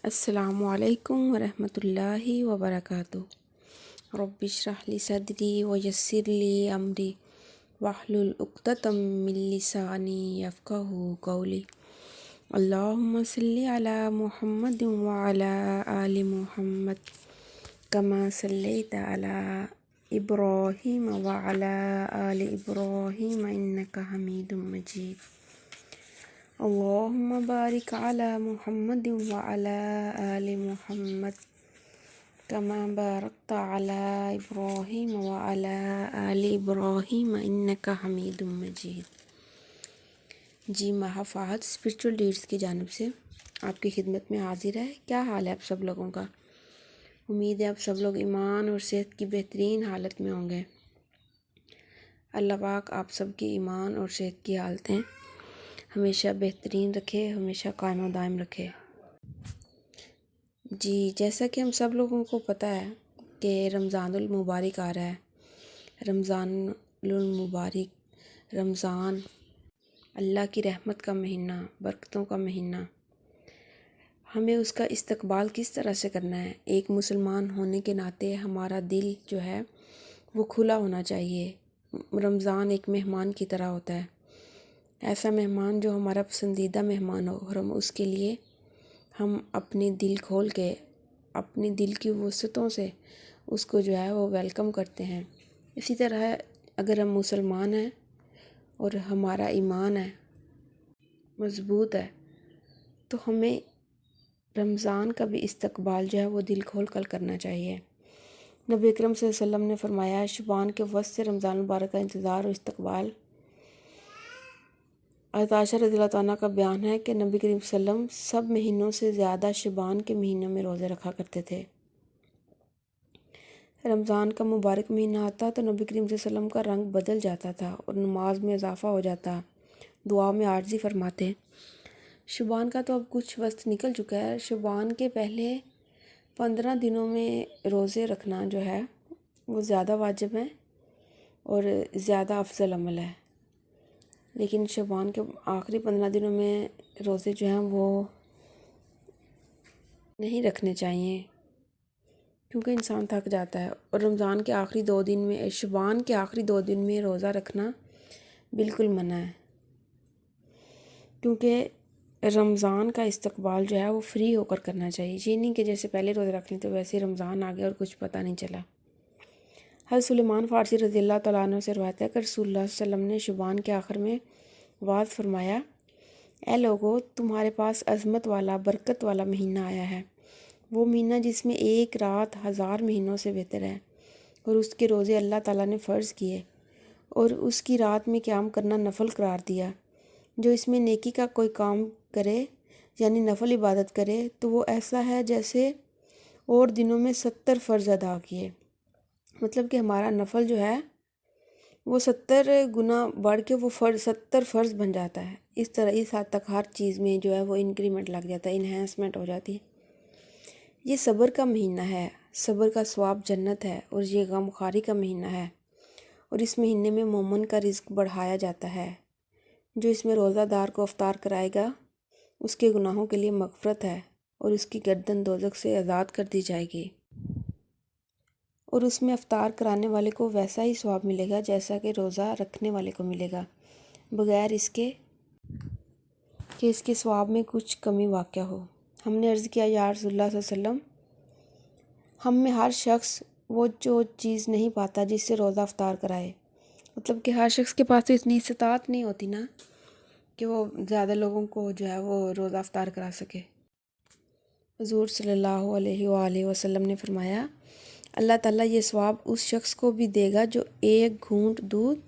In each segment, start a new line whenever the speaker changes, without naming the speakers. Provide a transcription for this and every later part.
السلام علیکم ورحمۃ اللہ وبرکاتہ۔ رب اشرح لی صدری ویسر لی امری واحلل عقدۃ من لسانی یفقہوا قولی۔ اللہم صلی علی محمد وعلی آل محمد کما صلیت علی ابراہیم وعلی آل ابراہیم انک حمید مجید۔ اللہم بارک علی محمد وعلی آل محمد کما بارکت علی ابراہیم وعلی آل ابراہیم انک حمید مجید۔ جی ماہا فہد اسپرچول ڈیڈز کی جانب سے آپ کی خدمت میں حاضر ہے۔ کیا حال ہے آپ سب لوگوں کا؟ امید ہے آپ سب لوگ ایمان اور صحت کی بہترین حالت میں ہوں گے۔ اللہ پاک آپ سب کی ایمان اور صحت کی حالتیں ہمیشہ بہترین رکھے، ہمیشہ قائم و دائم رکھے۔ جی جیسا کہ ہم سب لوگوں کو پتہ ہے کہ رمضان المبارک آ رہا ہے۔ رمضان المبارک، رمضان اللہ کی رحمت کا مہینہ، برکتوں کا مہینہ۔ ہمیں اس کا استقبال کس طرح سے کرنا ہے؟ ایک مسلمان ہونے کے ناطے ہمارا دل جو ہے وہ کھلا ہونا چاہیے۔ رمضان ایک مہمان کی طرح ہوتا ہے، ایسا مہمان جو ہمارا پسندیدہ مہمان ہو، اور ہم اس کے لیے ہم اپنے دل کھول کے، اپنے دل کی وسعتوں سے اس کو جو ہے وہ ویلکم کرتے ہیں۔ اسی طرح اگر ہم مسلمان ہیں اور ہمارا ایمان ہے، مضبوط ہے، تو ہمیں رمضان کا بھی استقبال جو ہے وہ دل کھول کر کرنا چاہیے۔ نبی اکرم صلی اللہ علیہ وسلم نے فرمایا، شعبان کے وسط سے رمضان المبارک کا انتظار اور استقبال۔ حضرت عائشہ رضی اللہ تعالیٰ کا بیان ہے کہ نبی کریم صلی اللہ علیہ وسلم سب مہینوں سے زیادہ شعبان کے مہینوں میں روزے رکھا کرتے تھے۔ رمضان کا مبارک مہینہ آتا تو نبی کریم صلی اللہ علیہ وسلم کا رنگ بدل جاتا تھا اور نماز میں اضافہ ہو جاتا، دعا میں عاجزی فرماتے۔ شعبان کا تو اب کچھ وقت نکل چکا ہے۔ شعبان کے پہلے 15 دنوں میں روزے رکھنا جو ہے وہ زیادہ واجب ہے اور زیادہ افضل عمل ہے، لیکن شعبان کے آخری 15 دنوں میں روزے جو ہیں وہ نہیں رکھنے چاہیے، کیونکہ انسان تھک جاتا ہے۔ اور رمضان کے آخری 2 دن میں، شعبان کے آخری 2 دن میں روزہ رکھنا بالکل منع ہے، کیونکہ رمضان کا استقبال جو ہے وہ فری ہو کر کرنا چاہیے۔ یہ نہیں کہ جیسے پہلے روزے رکھ لیں تو ویسے رمضان آ گیا اور کچھ پتہ نہیں چلا۔ حضرت سلیمان فارسی رضی اللہ تعالیٰ عنہ سے روایت ہے کہ رسول اللہ صلی اللہ علیہ وسلم نے شعبان کے آخر میں وعظ فرمایا، اے لوگو، تمہارے پاس عظمت والا، برکت والا مہینہ آیا ہے، وہ مہینہ جس میں ایک رات 1000 مہینوں سے بہتر ہے، اور اس کے روزے اللہ تعالیٰ نے فرض کیے اور اس کی رات میں قیام کرنا نفل قرار دیا۔ جو اس میں نیکی کا کوئی کام کرے، یعنی نفل عبادت کرے، تو وہ ایسا ہے جیسے اور دنوں میں 70 فرض ادا کیے۔ مطلب کہ ہمارا نفل جو ہے وہ 70 گنا بڑھ کے وہ 70 فرض بن جاتا ہے۔ اس طرح اس حد تک ہر چیز میں جو ہے وہ انکریمنٹ لگ جاتا ہے، انہینسمنٹ ہو جاتی ہے۔ یہ صبر کا مہینہ ہے، صبر کا ثواب جنت ہے، اور یہ غم خواری کا مہینہ ہے، اور اس مہینے میں مومن کا رزق بڑھایا جاتا ہے۔ جو اس میں روزہ دار کو افطار کرائے گا، اس کے گناہوں کے لیے مغفرت ہے، اور اس کی گردن دوزخ سے آزاد کر دی جائے گی، اور اس میں افطار کرانے والے کو ویسا ہی ثواب ملے گا جیسا کہ روزہ رکھنے والے کو ملے گا، بغیر اس کے کہ اس کے ثواب میں کچھ کمی واقع ہو۔ ہم نے عرض کیا، یا رسول اللہ صلی اللہ علیہ وسلم، ہم میں ہر شخص وہ جو چیز نہیں پاتا جس سے روزہ افطار کرائے۔ مطلب کہ ہر شخص کے پاس تو اتنی استطاعت نہیں ہوتی نا کہ وہ زیادہ لوگوں کو جو ہے وہ روزہ افطار کرا سکے۔ حضور صلی اللہ علیہ وآلہ وسلم نے فرمایا، اللہ تعالیٰ یہ ثواب اس شخص کو بھی دے گا جو ایک گھونٹ دودھ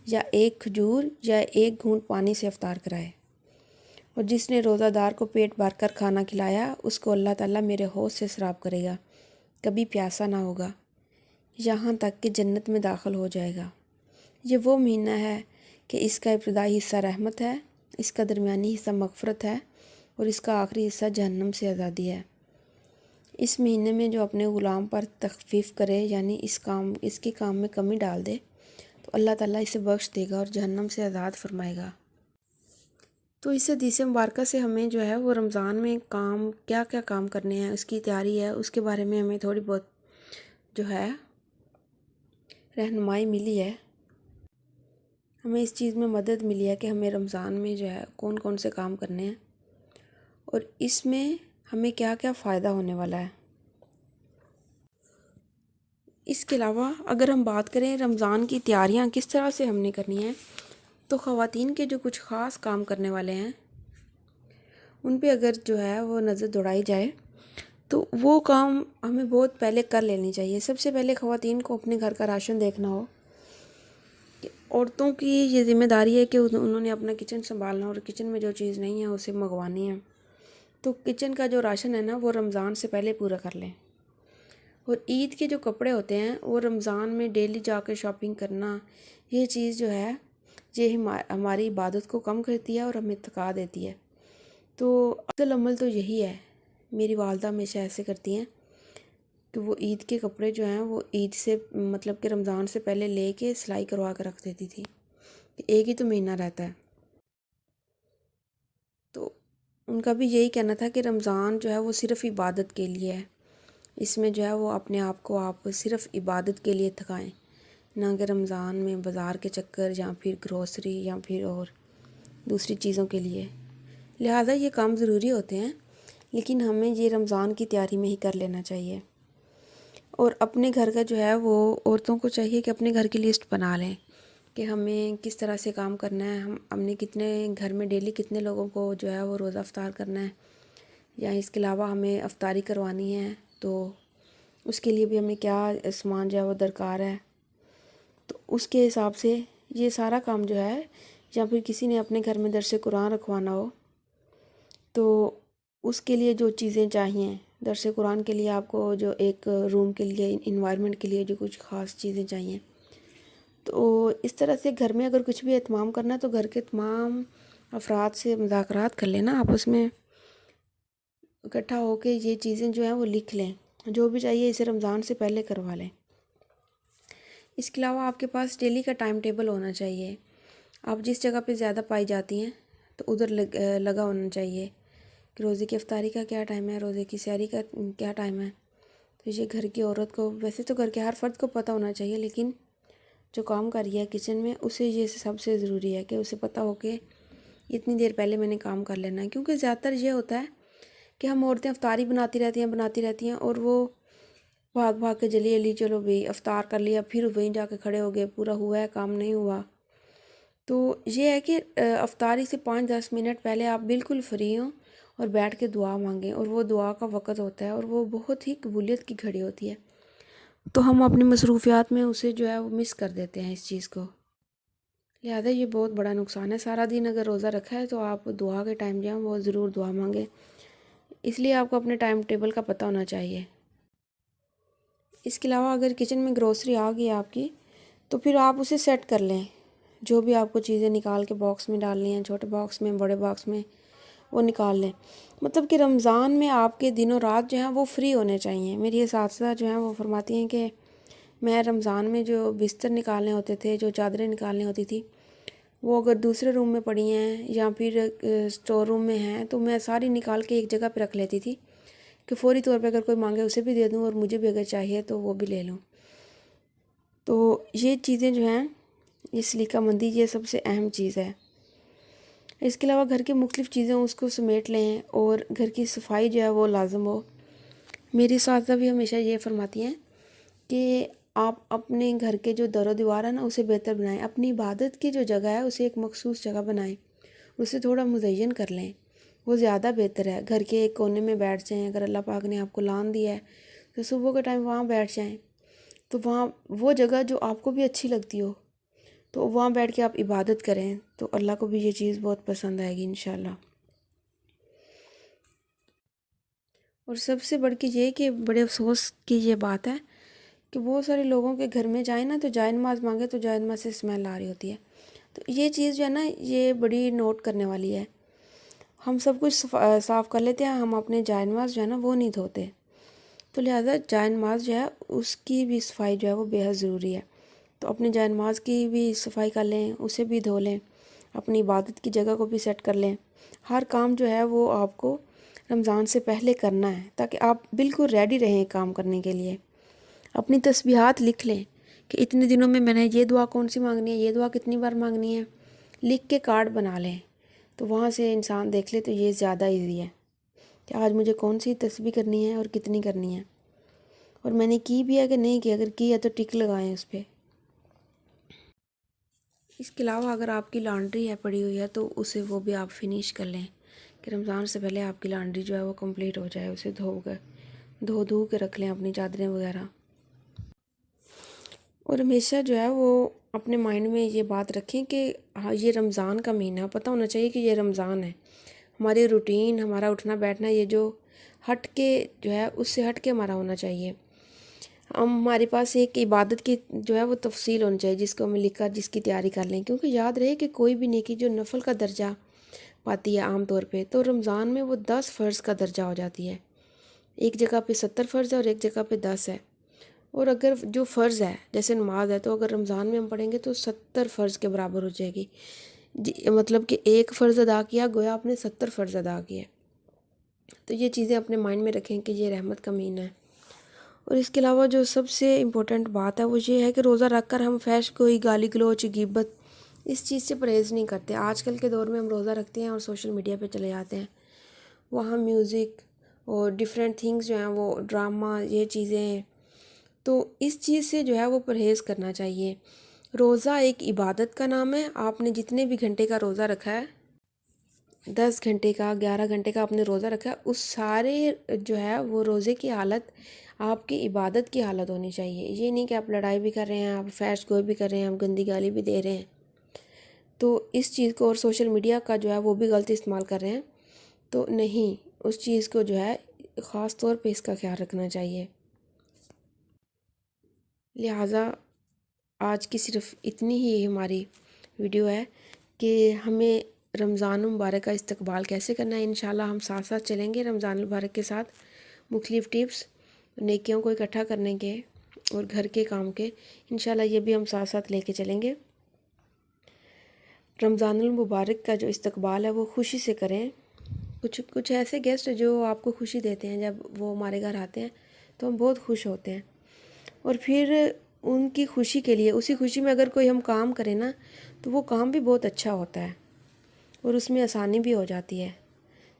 یا ایک کھجور یا ایک گھونٹ پانی سے افطار کرائے، اور جس نے روزہ دار کو پیٹ بھر کر کھانا کھلایا، اس کو اللہ تعالیٰ میرے حوض سے سراب کرے گا، کبھی پیاسا نہ ہوگا، یہاں تک کہ جنت میں داخل ہو جائے گا۔ یہ وہ مہینہ ہے کہ اس کا ابتدائی حصہ رحمت ہے، اس کا درمیانی حصہ مغفرت ہے، اور اس کا آخری حصہ جہنم سے آزادی ہے۔ اس مہینے میں جو اپنے غلام پر تخفیف کرے، یعنی اس کے کام میں کمی ڈال دے، تو اللہ تعالیٰ اسے بخش دے گا اور جہنم سے آزاد فرمائے گا۔ تو اس حدیث مبارکہ سے ہمیں جو ہے وہ رمضان میں کیا کیا کام کرنے ہیں، اس کی تیاری ہے، اس کے بارے میں ہمیں تھوڑی بہت جو ہے رہنمائی ملی ہے، ہمیں اس چیز میں مدد ملی ہے کہ ہمیں رمضان میں جو ہے کون کون سے کام کرنے ہیں اور اس میں ہمیں کیا کیا فائدہ ہونے والا ہے۔ اس کے علاوہ اگر ہم بات کریں رمضان کی تیاریاں کس طرح سے ہم نے کرنی ہیں، تو خواتین کے جو کچھ خاص کام کرنے والے ہیں ان پہ اگر جو ہے وہ نظر دوڑائی جائے تو وہ کام ہمیں بہت پہلے کر لینی چاہیے۔ سب سے پہلے خواتین کو اپنے گھر کا راشن دیکھنا ہو کہ عورتوں کی یہ ذمہ داری ہے کہ انہوں نے اپنا کچن سنبھالنا اور کچن میں جو چیز نہیں ہے اسے منگوانی ہے، تو کچن کا جو راشن ہے نا وہ رمضان سے پہلے پورا کر لیں۔ اور عید کے جو کپڑے ہوتے ہیں وہ رمضان میں ڈیلی جا کے شاپنگ کرنا، یہ چیز جو ہے یہ ہماری عبادت کو کم کرتی ہے اور ہمیں تھکا دیتی ہے۔ تو افضل عمل تو یہی ہے، میری والدہ ہمیشہ ایسے کرتی ہیں کہ وہ عید کے کپڑے جو ہیں وہ عید سے مطلب کہ رمضان سے پہلے لے کے سلائی کروا کے رکھ دیتی تھی کہ ایک ہی تو مہینہ رہتا ہے۔ تو ان کا بھی یہی کہنا تھا کہ رمضان جو ہے وہ صرف عبادت کے لیے ہے، اس میں جو ہے وہ اپنے آپ کو آپ صرف عبادت کے لیے تھکائیں، نہ کہ رمضان میں بازار کے چکر یا پھر گروسری یا پھر اور دوسری چیزوں کے لیے۔ لہٰذا یہ کام ضروری ہوتے ہیں لیکن ہمیں یہ رمضان کی تیاری میں ہی کر لینا چاہیے۔ اور اپنے گھر کا جو ہے وہ عورتوں کو چاہیے کہ اپنے گھر کی لسٹ بنا لیں کہ ہمیں کس طرح سے کام کرنا ہے، ہم نے کتنے گھر میں ڈیلی کتنے لوگوں کو جو ہے وہ روزہ افطار کرنا ہے، یا اس کے علاوہ ہمیں افطاری کروانی ہے تو اس کے لیے بھی ہمیں کیا سامان جو ہے وہ درکار ہے۔ تو اس کے حساب سے یہ سارا کام جو ہے، یا پھر کسی نے اپنے گھر میں درس قرآن رکھوانا ہو تو اس کے لیے جو چیزیں چاہیے، درس قرآن کے لیے آپ کو جو ایک روم کے لیے انوائرمنٹ کے لیے جو کچھ خاص چیزیں چاہیے، تو اس طرح سے گھر میں اگر کچھ بھی اہتمام کرنا تو گھر کے تمام افراد سے مذاکرات کر لینا، آپس میں اکٹھا ہو کے یہ چیزیں جو ہیں وہ لکھ لیں، جو بھی چاہیے اسے رمضان سے پہلے کروا لیں۔ اس کے علاوہ آپ کے پاس ڈیلی کا ٹائم ٹیبل ہونا چاہیے، آپ جس جگہ پہ زیادہ پائی جاتی ہیں تو ادھر لگا ہونا چاہیے کہ روزے کی افطاری کا کیا ٹائم ہے، روزے کی سحری کا کیا ٹائم ہے۔ تو یہ گھر کی عورت کو، ویسے تو گھر کے ہر فرد کو پتہ ہونا چاہیے، لیکن جو کام کر رہی ہے کچن میں اسے یہ سب سے ضروری ہے کہ اسے پتہ ہو کہ اتنی دیر پہلے میں نے کام کر لینا ہے، کیونکہ زیادہ تر یہ ہوتا ہے کہ ہم عورتیں افطاری بناتی رہتی ہیں اور وہ بھاگ بھاگ کے جلی جلی چلو بھئی افطار کر لیا، پھر وہیں جا کے کھڑے ہو گئے، پورا ہوا ہے کام نہیں ہوا۔ تو یہ ہے کہ افطاری سے 5-10 منٹ پہلے آپ بالکل فری ہوں اور بیٹھ کے دعا مانگیں، اور وہ دعا کا وقت ہوتا ہے اور وہ بہت ہی قبولیت کی گھڑی ہوتی ہے، تو ہم اپنی مصروفیات میں اسے جو ہے وہ مس کر دیتے ہیں اس چیز کو۔ لہذا یہ بہت بڑا نقصان ہے، سارا دن اگر روزہ رکھا ہے تو آپ دعا کے ٹائم جو ہے وہ ضرور دعا مانگیں، اس لیے آپ کو اپنے ٹائم ٹیبل کا پتہ ہونا چاہیے۔ اس کے علاوہ اگر کچن میں گروسری آ گئی آپ کی تو پھر آپ اسے سیٹ کر لیں، جو بھی آپ کو چیزیں نکال کے باکس میں ڈالنی ہیں، چھوٹے باکس میں بڑے باکس میں، وہ نکال لیں۔ مطلب کہ رمضان میں آپ کے دن و رات جو ہیں وہ فری ہونے چاہیے۔ میری اساتذہ جو ہیں وہ فرماتی ہیں کہ میں رمضان میں جو بستر نکالنے ہوتے تھے، جو چادریں نکالنی ہوتی تھی، وہ اگر دوسرے روم میں پڑی ہیں یا پھر اسٹور روم میں ہیں تو میں ساری نکال کے ایک جگہ پہ رکھ لیتی تھی کہ فوری طور پہ اگر کوئی مانگے اسے بھی دے دوں اور مجھے بھی اگر چاہیے تو وہ بھی لے لوں۔ تو یہ چیزیں جو ہیں، یہ سلیقہ مندی یہ سب سے اہم چیز ہے۔ اس کے علاوہ گھر کی مختلف چیزیں اس کو سمیٹ لیں اور گھر کی صفائی جو ہے وہ لازم ہو۔ میری اساتذہ بھی ہمیشہ یہ فرماتی ہیں کہ آپ اپنے گھر کے جو در و دیوار ہے نا اسے بہتر بنائیں، اپنی عبادت کی جو جگہ ہے اسے ایک مخصوص جگہ بنائیں، اسے تھوڑا مزین کر لیں، وہ زیادہ بہتر ہے۔ گھر کے ایک کونے میں بیٹھ جائیں، اگر اللہ پاک نے آپ کو لان دیا ہے تو صبح کے ٹائم وہاں بیٹھ جائیں، تو وہاں وہ جگہ جو آپ کو بھی اچھی لگتی ہو تو وہاں بیٹھ کے آپ عبادت کریں، تو اللہ کو بھی یہ چیز بہت پسند آئے گی انشاءاللہ۔ اور سب سے بڑھ کے یہ کہ بڑے افسوس کی یہ بات ہے کہ بہت سارے لوگوں کے گھر میں جائیں نا تو جائے نماز مانگے تو جائے نماز سے اسمیل آ رہی ہوتی ہے، تو یہ چیز جو ہے نا یہ بڑی نوٹ کرنے والی ہے۔ ہم سب کچھ صاف کر لیتے ہیں، ہم اپنے جائے نماز جو ہے نا وہ نہیں دھوتے، تو لہٰذا جائے نماز جو ہے اس کی بھی صفائی جو ہے وہ بے حد ضروری ہے، تو اپنے جائے نماز کی بھی صفائی کر لیں، اسے بھی دھو لیں۔ اپنی عبادت کی جگہ کو بھی سیٹ کر لیں. ہر کام جو ہے وہ آپ کو رمضان سے پہلے کرنا ہے تاکہ آپ بالکل ریڈی رہیں کام کرنے کے لیے. اپنی تسبیحات لکھ لیں کہ اتنے دنوں میں نے یہ دعا کون سی مانگنی ہے، یہ دعا کتنی بار مانگنی ہے. لکھ کے کارڈ بنا لیں تو وہاں سے انسان دیکھ لے تو یہ زیادہ ایزی ہے کہ آج مجھے کون سی تسبیح کرنی ہے اور کتنی کرنی ہے، اور میں نے کی بھی ہے کہ نہیں کی. اگر کی ہے تو ٹک لگائیں اس پہ. اس کے علاوہ اگر آپ کی لانڈری ہے پڑی ہوئی ہے تو اسے وہ بھی آپ فنش کر لیں کہ رمضان سے پہلے آپ کی لانڈری جو ہے وہ کمپلیٹ ہو جائے. اسے دھو کے رکھ لیں اپنی چادریں وغیرہ. اور ہمیشہ جو ہے وہ اپنے مائنڈ میں یہ بات رکھیں کہ ہاں یہ رمضان کا مہینہ، پتہ ہونا چاہیے کہ یہ رمضان ہے. ہماری روٹین، ہمارا اٹھنا بیٹھنا یہ جو ہٹ کے جو ہے اس سے ہٹ کے ہمارا ہونا چاہیے. ہمارے پاس ایک عبادت کی جو ہے وہ تفصیل ہونی چاہیے جس کو ہمیں لکھ کر جس کی تیاری کر لیں، کیونکہ یاد رہے کہ کوئی بھی نیکی جو نفل کا درجہ پاتی ہے عام طور پہ تو رمضان میں وہ 10 فرض کا درجہ ہو جاتی ہے. ایک جگہ پہ 70 فرض ہے اور ایک جگہ پہ 10 ہے. اور اگر جو فرض ہے جیسے نماز ہے تو اگر رمضان میں ہم پڑھیں گے تو 70 فرض کے برابر ہو جائے گی. مطلب کہ ایک فرض ادا کیا گویا آپ نے 70 فرض ادا کیے. تو یہ چیزیں اپنے مائنڈ میں رکھیں کہ یہ رحمت کا مہینہ ہے. اور اس کے علاوہ جو سب سے امپورٹنٹ بات ہے وہ یہ ہے کہ روزہ رکھ کر ہم فحش کوئی گالی گلوچ غیبت اس چیز سے پرہیز نہیں کرتے. آج کل کے دور میں ہم روزہ رکھتے ہیں اور سوشل میڈیا پہ چلے جاتے ہیں، وہاں میوزک اور ڈیفرینٹ تھنگز جو ہیں وہ ڈرامہ یہ چیزیں ہیں. تو اس چیز سے جو ہے وہ پرہیز کرنا چاہیے. روزہ ایک عبادت کا نام ہے. آپ نے جتنے بھی گھنٹے کا روزہ رکھا ہے، 10 گھنٹے کا 11 گھنٹے کا آپ نے روزہ رکھا ہے، اس سارے جو ہے وہ روزے کی حالت آپ کی عبادت کی حالت ہونی چاہیے. یہ نہیں کہ آپ لڑائی بھی کر رہے ہیں، آپ فحش گوئی بھی کر رہے ہیں، آپ گندی گالی بھی دے رہے ہیں. تو اس چیز کو اور سوشل میڈیا کا جو ہے وہ بھی غلط استعمال کر رہے ہیں. تو نہیں، اس چیز کو جو ہے خاص طور پہ اس کا خیال رکھنا چاہیے. لہٰذا آج کی صرف اتنی ہی ہماری ویڈیو ہے کہ ہمیں رمضان المبارک کا استقبال کیسے کرنا ہے. انشاءاللہ ہم ساتھ ساتھ چلیں گے رمضان المبارک کے ساتھ. مختلف ٹپس نیکیوں کو اکٹھا کرنے کے اور گھر کے کام کے انشاءاللہ یہ بھی ہم ساتھ ساتھ لے کے چلیں گے. رمضان المبارک کا جو استقبال ہے وہ خوشی سے کریں. کچھ ایسے گیسٹ جو آپ کو خوشی دیتے ہیں، جب وہ ہمارے گھر آتے ہیں تو ہم بہت خوش ہوتے ہیں. اور پھر ان کی خوشی کے لیے اسی خوشی میں اگر کوئی ہم کام کریں نا تو وہ کام بھی بہت اچھا ہوتا ہے اور اس میں آسانی بھی ہو جاتی ہے،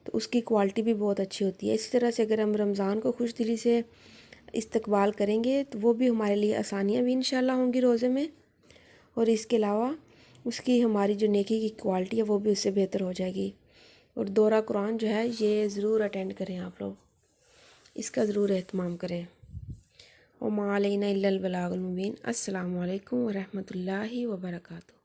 تو اس کی کوالٹی بھی بہت اچھی ہوتی ہے. اسی طرح سے اگر ہم رمضان کو خوش دلی سے استقبال کریں گے تو وہ بھی ہمارے لیے آسانیاں بھی انشاءاللہ ہوں گی روزے میں. اور اس کے علاوہ اس کی ہماری جو نیکی کی کوالٹی ہے وہ بھی اس سے بہتر ہو جائے گی. اور دورہ قرآن جو ہے یہ ضرور اٹینڈ کریں آپ لوگ، اس کا ضرور اہتمام کریں. وما علینا الا البلاغ المبین. السلام علیکم ورحمۃ اللہ وبرکاتہ.